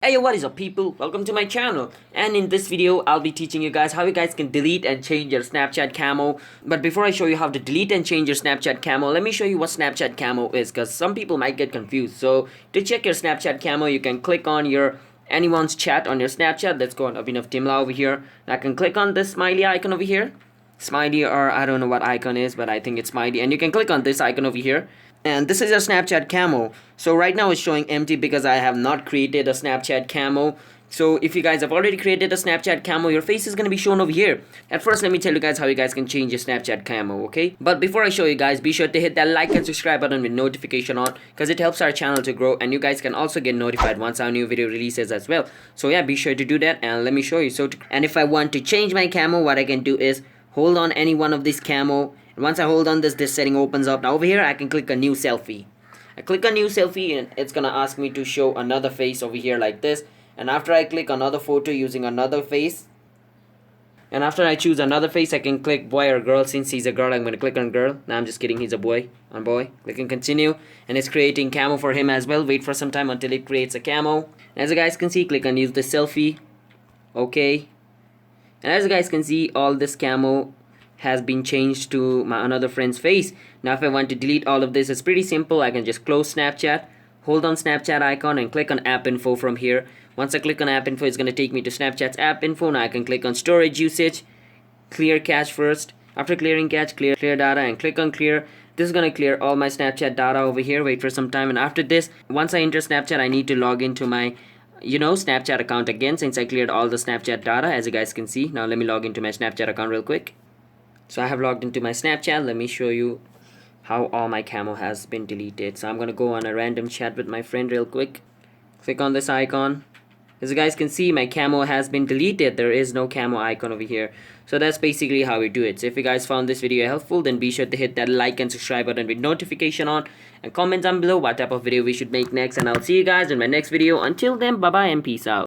Hey, what is up people, welcome to my channel, and in this video I'll be teaching you guys how you guys can delete and change your Snapchat camo. But before I show you how to delete and change your Snapchat camo, let me show you what Snapchat camo is, because some people might get confused. So to check your Snapchat camo, you can click on your anyone's chat on your Snapchat. Let's go on Abhinav Timla over here. I can click on this smiley icon over here, smiley, or I don't know what icon is, but I think it's smiley, and you can click on this icon over here, and this is your Snapchat camo. So right now it's showing empty because I have not created a Snapchat camo. So if you guys have already created a Snapchat camo, your face is going to be shown over here. At first, let me tell you guys how you guys can change your Snapchat camo, okay? But before I show you guys, be sure to hit that like and subscribe button with notification on, because it helps our channel to grow, and you guys can also get notified once our new video releases as well. So yeah, be sure to do that, and let me show you. And if I want to change my camo, what I can do is hold on any one of these camo, and once I hold on this setting opens up. Now over here I can click a new selfie. I click on new selfie and it's gonna ask me to show another face over here like this, and after I click another photo using another face, and after I choose another face, I can click boy or girl. Since he's a girl, I'm gonna click on girl. Now I'm just kidding, he's a boy. On boy, click and continue, and it's creating camo for him as well. Wait for some time until it creates a camo. And as you guys can see, click on use the selfie. Okay, and as you guys can see, all this camo has been changed to my another friend's face. Now if I want to delete all of this, it's pretty simple. I can just close Snapchat, hold on Snapchat icon, and click on app info from here. Once I click on app info, it's going to take me to Snapchat's app info. Now I can click on storage usage, clear cache first. After clearing cache, clear data, and click on clear. This is going to clear all my Snapchat data over here. Wait for some time, and after this, once I enter Snapchat, I need to log into my Snapchat account again, since I cleared all the Snapchat data, as you guys can see. Now let me log into my Snapchat account real quick. So I have logged into my Snapchat. Let me show you how all my camo has been deleted. So I'm going to go on a random chat with my friend real quick. Click on this icon. As you guys can see, my camo has been deleted. There is no camo icon over here. So that's basically how we do it. So if you guys found this video helpful, then be sure to hit that like and subscribe button with notification on, and comment down below what type of video we should make next, and I'll see you guys in my next video. Until then, bye bye and peace out.